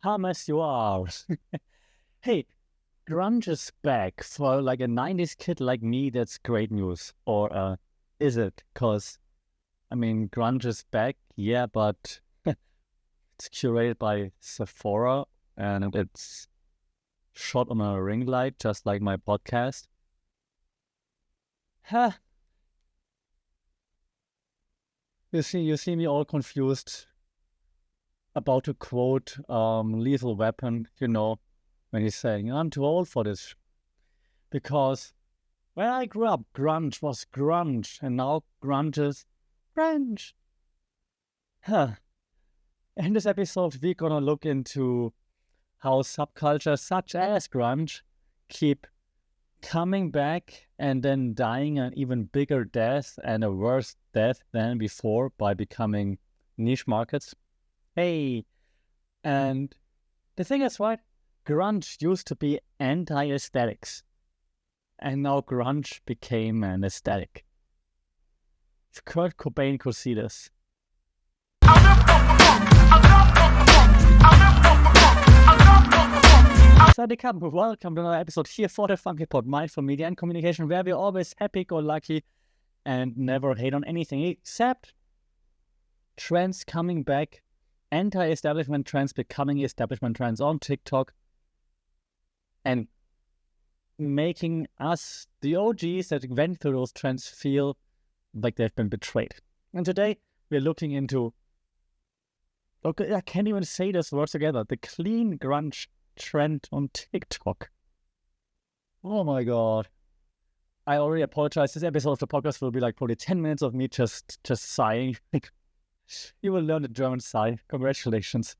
calm as you are. Hey, grunge is back. For like a 90s kid like me, that's great news. Or is it? Because, grunge is back, yeah, but it's curated by Sephora and it's shot on a ring light, just like my podcast. Huh. You see me all confused about to quote Lethal Weapon, when he's saying, I'm too old for this. Because when I grew up, grunge was grunge, and now grunge is grunge. Huh. In this episode, we're gonna look into how subcultures such as grunge keep coming back and then dying an even bigger death and a worse death than before by becoming niche markets. Hey, and the thing is, right, grunge used to be anti-aesthetics, and now grunge became an aesthetic. If Kurt Cobain could see this. Welcome to another episode here for the Funky Pod, Mindful Media and Communication, where we're always happy-go-lucky and never hate on anything except trends coming back, anti-establishment trends becoming establishment trends on TikTok, and making us, the OGs that went through those trends, feel like they've been betrayed. And today, we're looking into, okay, I can't even say those words together, the clean grunge trend on TikTok. Oh my god. I already apologize. This episode of the podcast will be like probably 10 minutes of me just sighing. You will learn the German sigh. Congratulations.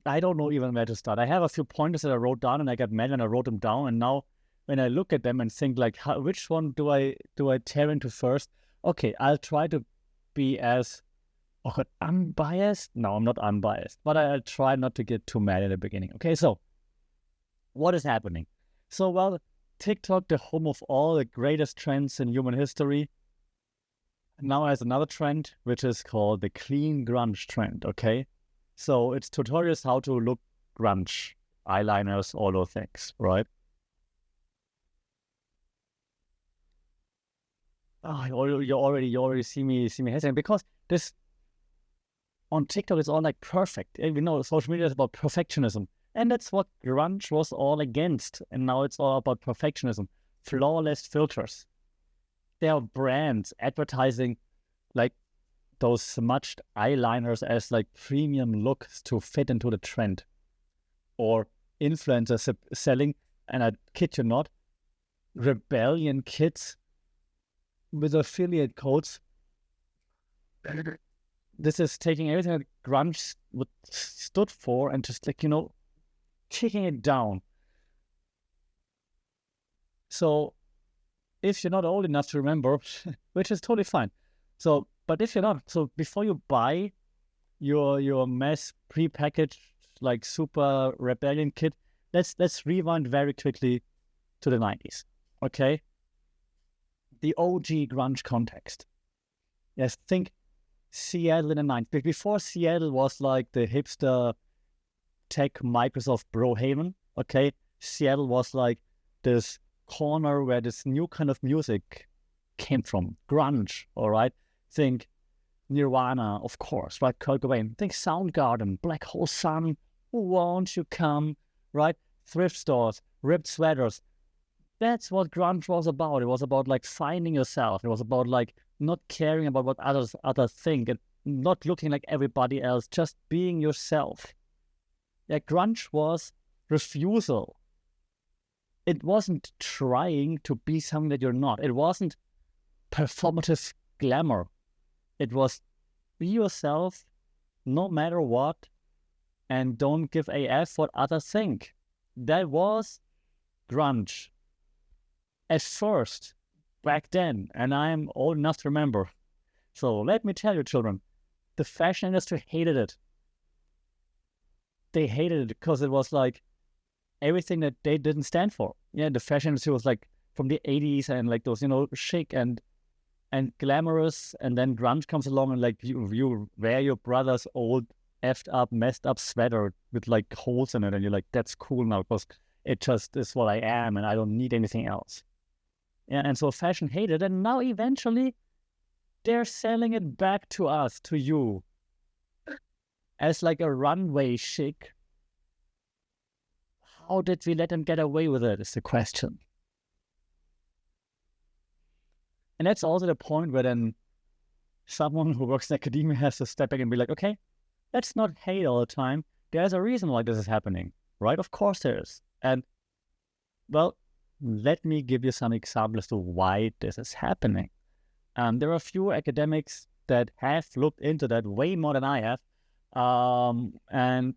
I don't know even where to start. I have a few pointers that I wrote down and I got mad and I wrote them down, and now when I look at them and think like, which one do I tear into first? Okay, I'll try to be as unbiased? No, I'm not unbiased, but I'll try not to get too mad at the beginning. Okay, so what is happening? So, well, TikTok, the home of all the greatest trends in human history, now has another trend, which is called the clean grunge trend, okay? So it's tutorials how to look grunge, eyeliners, all those things, right? Oh, you already see me hesitant, because this on TikTok is all like perfect. And we know social media is about perfectionism. And that's what grunge was all against. And now it's all about perfectionism. Flawless filters. There are brands advertising like those smudged eyeliners as like premium looks to fit into the trend. Or influencers selling, and I kid you not, rebellion kits with affiliate codes. This is taking everything that grunge stood for and just like, kicking it down. So if you're not old enough to remember, which is totally fine. So, but if you're not, so before you buy your mass prepackaged like super rebellion kit, let's rewind very quickly to the 90s. Okay? The OG grunge context. Yes, think Seattle in the 90s. Before Seattle was like the hipster tech Microsoft Brohaven, okay? Seattle was like this corner where this new kind of music came from. Grunge, all right? Think Nirvana, of course, right? Kurt Cobain. Think Soundgarden, Black Hole Sun, Won't You Come, right? Thrift stores, ripped sweaters. That's what grunge was about. It was about like finding yourself. It was about like not caring about what others think and not looking like everybody else, just being yourself. Yeah, grunge was refusal. It wasn't trying to be something that you're not. It wasn't performative glamour. It was be yourself no matter what and don't give a F what others think. That was grunge. At first, back then, and I am old enough to remember. So let me tell you, children, the fashion industry hated it. They hated it because it was like everything that they didn't stand for. Yeah, the fashion industry was like from the 80s and like those, chic and glamorous, and then grunge comes along and like you wear your brother's old effed up, messed up sweater with like holes in it, and you're like, that's cool now because it just is what I am and I don't need anything else. And so fashion hated, and now eventually they're selling it back to us, to you, as like a runway chic. How did we let them get away with it is the question. And that's also the point where then someone who works in academia has to step back and be like, okay, let's not hate all the time. There's a reason why this is happening, right? Of course there is. And, well, let me give you some examples to why this is happening. There are a few academics that have looked into that way more than I have. And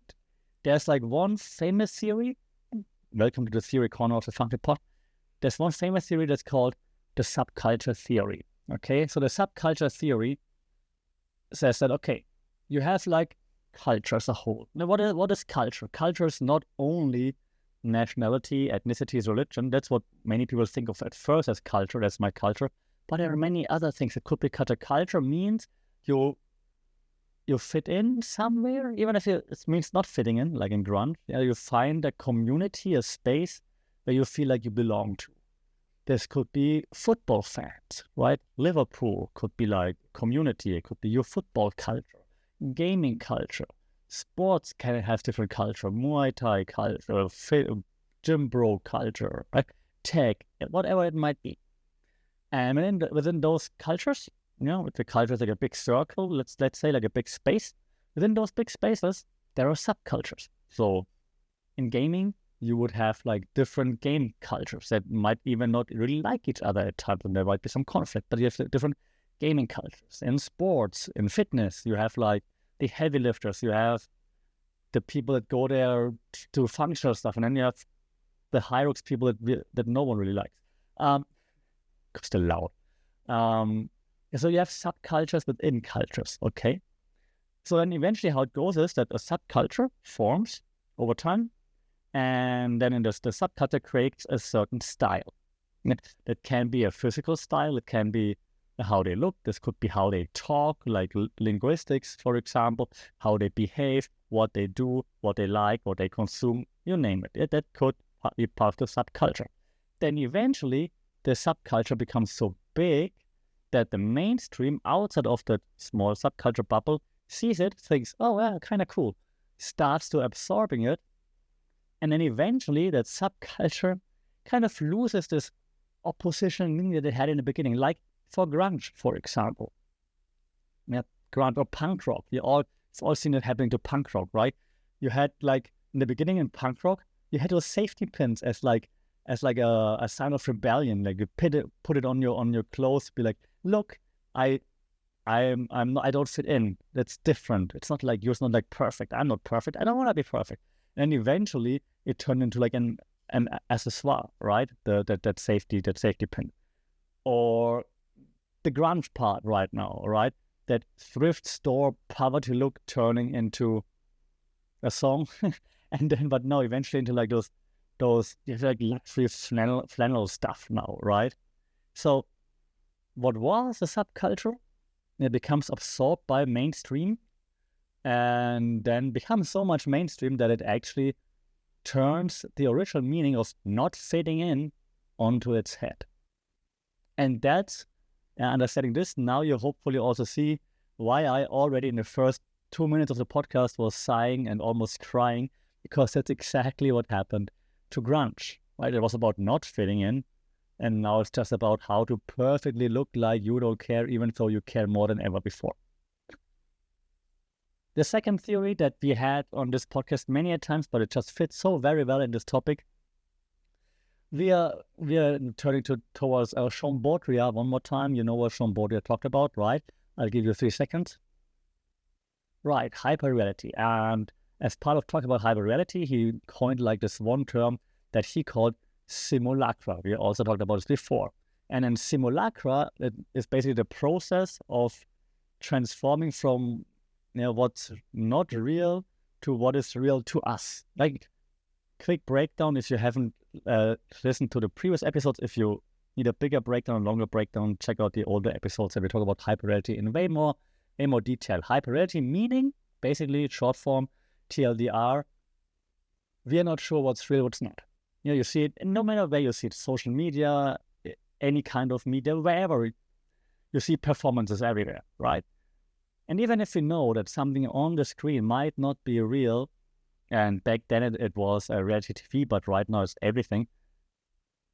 there's like one famous theory. Welcome to the theory corner of the Funky Pot. There's one famous theory that's called the subculture theory. Okay, so the subculture theory says that, okay, you have like culture as a whole. Now, what is culture? Culture is not only nationality, ethnicity, religion. That's what many people think of at first as culture. That's my culture. But there are many other things that could be culture. Culture means you fit in somewhere, even if it means not fitting in, like in grunge. Yeah, you find a community, a space where you feel like you belong to. This could be football fans, right? Liverpool could be like community. It could be your football culture, gaming culture. Sports can have different culture, Muay Thai culture, gym bro culture, right? Tech, whatever it might be. And within those cultures, if the culture is like a big circle, let's say like a big space, within those big spaces, there are subcultures. So in gaming, you would have like different game cultures that might even not really like each other at times, and there might be some conflict, but you have different gaming cultures. In sports, in fitness, you have like the heavy lifters, you have the people that go there to functional stuff, and then you have the high-rocks people that no one really likes, because they're loud. So you have subcultures within cultures, okay? So then eventually how it goes is that a subculture forms over time, and then the subculture creates a certain style. That can be a physical style, it can be how they look, this could be how they talk, like linguistics, for example, how they behave, what they do, what they like, what they consume, you name it. That could be part of the subculture. Then eventually, the subculture becomes so big that the mainstream outside of the small subculture bubble sees it, thinks, oh, well, kind of cool, starts to absorbing it, and then eventually that subculture kind of loses this opposition meaning that it had in the beginning, like for grunge, for example. Yeah, grunge or punk rock. It's all seen it happening to punk rock, right? You had like in the beginning in punk rock, you had those safety pins as like a sign of rebellion. Like you put it on your clothes, be like, look, I don't fit in. That's different. It's not like you're not like perfect. I'm not perfect. I don't want to be perfect. And eventually it turned into like an accessoire, right? That safety pin. Or the grunge part right now, right? That thrift store poverty look turning into a song. But now eventually into like those like luxury flannel stuff now, right? So what was a subculture, it becomes absorbed by mainstream, and then becomes so much mainstream that it actually turns the original meaning of not fitting in onto its head. And that's, understanding this, now you hopefully also see why I already in the first 2 minutes of the podcast was sighing and almost crying, because that's exactly what happened to grunge, right? It was about not fitting in, and now it's just about how to perfectly look like you don't care, even though you care more than ever before. The second theory that we had on this podcast many a times, but it just fits so very well in this topic. We are turning towards Jean Baudrillard one more time. You know what Jean Baudrillard talked about, right? I'll give you 3 seconds. Right, hyperreality. And as part of talking about hyperreality, he coined like this one term that he called simulacra. We also talked about this before. And in simulacra, it is basically the process of transforming from what's not real to what is real to us. Like, quick breakdown, if you haven't listened to the previous episodes, if you need a bigger breakdown, a longer breakdown, check out the older episodes and we talk about hyperreality in way more detail. Hyperreality meaning basically short form, TLDR. We are not sure what's real, what's not. You see it no matter where you see it, social media, any kind of media, wherever you see performances everywhere, right? And even if we know that something on the screen might not be real, and back then it was a reality TV, but right now it's everything.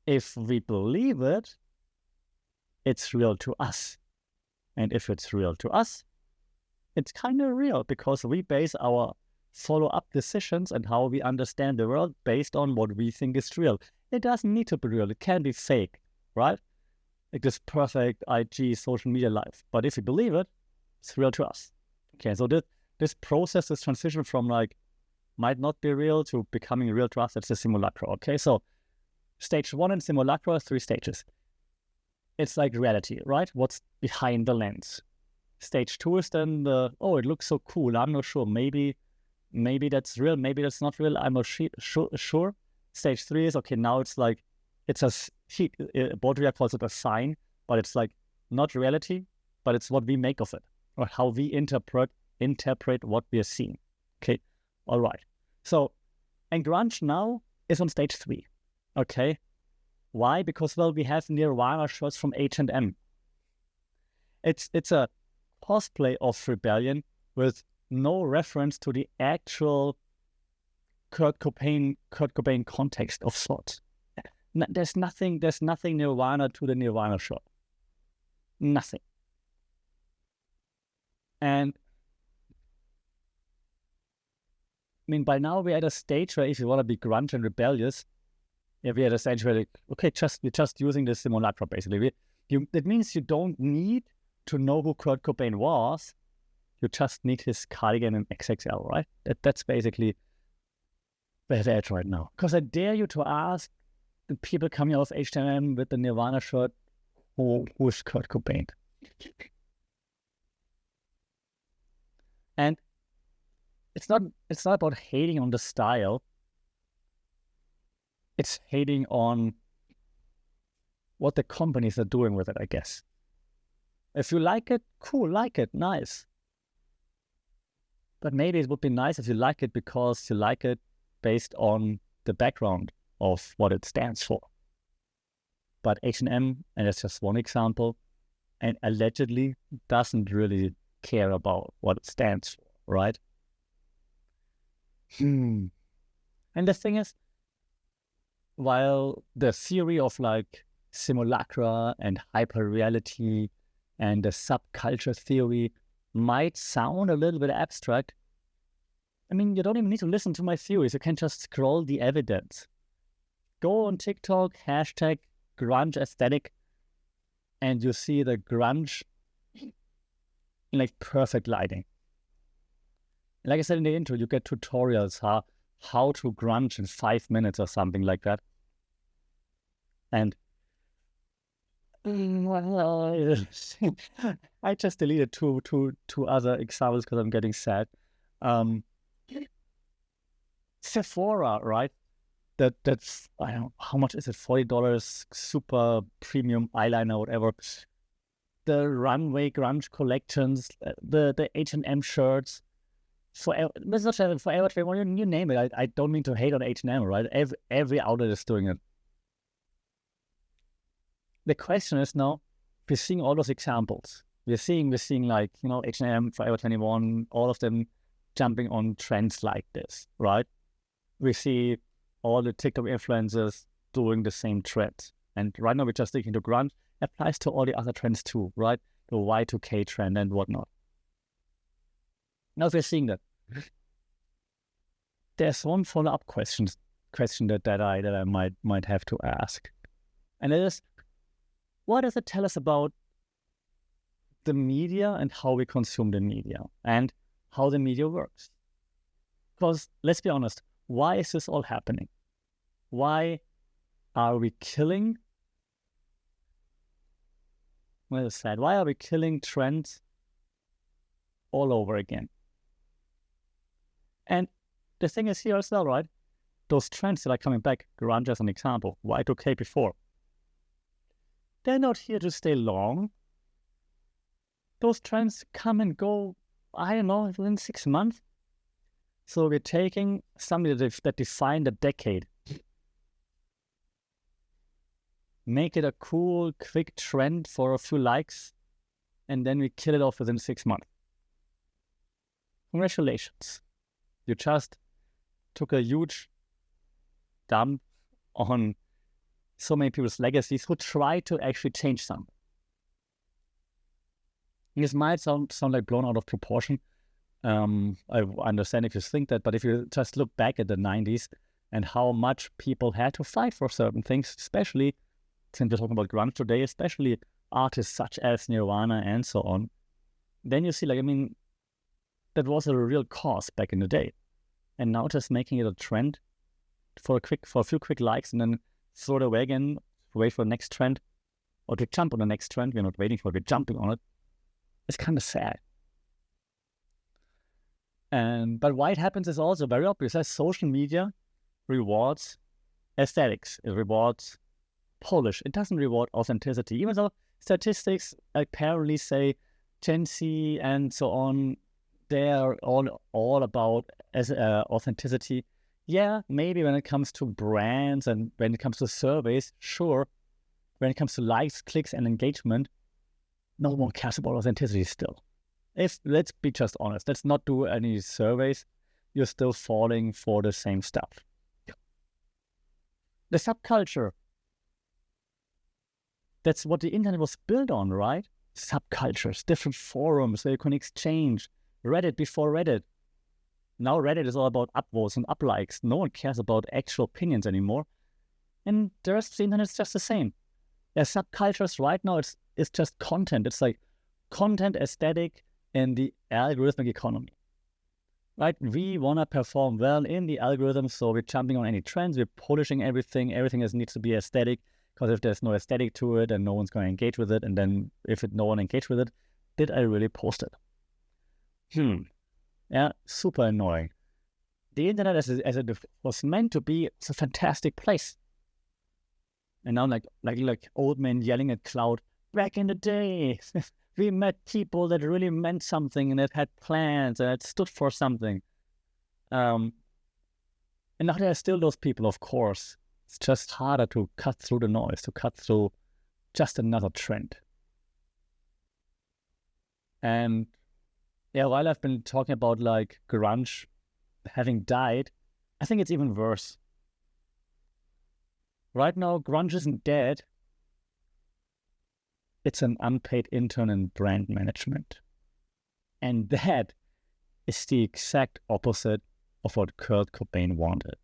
If we believe it, it's real to us. And if it's real to us, it's kind of real because we base our follow-up decisions and how we understand the world based on what we think is real. It doesn't need to be real. It can be fake, right? Like this perfect IG social media life. But if you believe it, it's real to us. Okay, so this process, this transition from like might not be real to becoming real to us, that's the simulacra. Okay, so stage 1 in simulacra, 3 stages. It's like reality, right? What's behind the lens. Stage 2 is then it looks so cool. I'm not sure. Maybe that's real. Maybe that's not real. I'm not sure. Stage 3 is, okay, now it's like, it's Baudrillard calls it a sign, but it's like not reality, but it's what we make of it, or how we interpret what we are seeing. Okay, all right. So, and grunge now is on stage 3. Okay, why? Because, well, we have Nirvana shirts from H&M. It's a cosplay of rebellion with no reference to the actual Kurt Cobain context of sorts. There's nothing Nirvana to the Nirvana shirt. Nothing. And I mean, by now we're at a stage where if you want to be grunge and rebellious, we're at a stage where like, okay, we're just using the simulacra basically. That means you don't need to know who Kurt Cobain was. You just need his cardigan in XXL, right? That's basically where they're at right now. Because I dare you to ask the people coming out of H&M with the Nirvana shirt, who's Kurt Cobain? And it's not about hating on the style. It's hating on what the companies are doing with it, I guess. If you like it, cool, like it, nice. But maybe it would be nice if you like it because you like it based on the background of what it stands for. But H&M, and that's just one example, and allegedly doesn't really care about what it stands for, right? And the thing is, while the theory of like simulacra and hyperreality and the subculture theory might sound a little bit abstract, I mean, you don't even need to listen to my theories. You can just scroll the evidence. Go on TikTok, hashtag grunge aesthetic, and you see the grunge in like perfect lighting. Like I said in the intro, you get tutorials how to grunge in 5 minutes or something like that. And I just deleted two other examples because I'm getting sad. Sephora, right? That's, I don't know, how much is it? $40 super premium eyeliner, whatever. The runway grunge collections, the H&M shirts. Forever 21, you name it. I don't mean to hate on H&M, right? Every outlet is doing it. The question is now, we're seeing all those examples. We're seeing like, H&M, Forever 21, all of them jumping on trends like this, right? We see all the TikTok influencers doing the same trend. And right now we're just sticking to grunge. Applies to all the other trends too, right? The Y2K trend and whatnot. Now we're seeing that. There's one follow-up question that I might have to ask. And it is, what does it tell us about the media and how we consume the media and how the media works? Because let's be honest, why is this all happening? Why are we killing? Well said. Why are we killing trends all over again? And the thing is here as well, right? Those trends that are coming back, grunge as an example, Y2K before, they're not here to stay long. Those trends come and go I don't know, within 6 months. So we're taking something that defined a decade, make it a cool, quick trend for a few likes, and then we kill it off within 6 months. Congratulations. You just took a huge dump on so many people's legacies who try to actually change something. This might sound like blown out of proportion. I understand if you think that, but if you just look back at the 90s and how much people had to fight for certain things, especially since we're talking about grunge today, especially artists such as Nirvana and so on, then you see, like, I mean, that was a real cause back in the day. And now just making it a trend for a few quick likes and then throw it away again, wait for the next trend, or to jump on the next trend. We're not waiting for it, we're jumping on it. It's kind of sad. But why it happens is also very obvious. As social media rewards aesthetics, it rewards polish. It doesn't reward authenticity. Even though statistics apparently say Gen Z and so on, they're all about authenticity. Yeah, maybe when it comes to brands and when it comes to surveys, sure. When it comes to likes, clicks, and engagement, no one cares about authenticity still. Let's be just honest. Let's not do any surveys. You're still falling for the same stuff. The subculture. That's what the internet was built on, right? Subcultures, different forums where you can exchange. Reddit before Reddit. Now Reddit is all about upvotes and uplikes. No one cares about actual opinions anymore. And the rest of the internet is just the same. There's subcultures right now. It's just content. It's like content aesthetic in the algorithmic economy. Right? We want to perform well in the algorithm, so we're jumping on any trends. We're polishing everything. Everything needs to be aesthetic, because if there's no aesthetic to it, and no one's going to engage with it, and then if no one engaged with it, did I really post it? Yeah, super annoying. The internet, as it was meant to be, it's a fantastic place. And now, like old men yelling at cloud, back in the day, we met people that really meant something and that had plans and that stood for something. And now there are still those people, of course. It's just harder to cut through the noise, to cut through just another trend. And yeah, while I've been talking about like grunge having died, I think it's even worse. Right now, grunge isn't dead. It's an unpaid intern in brand management. And that is the exact opposite of what Kurt Cobain wanted.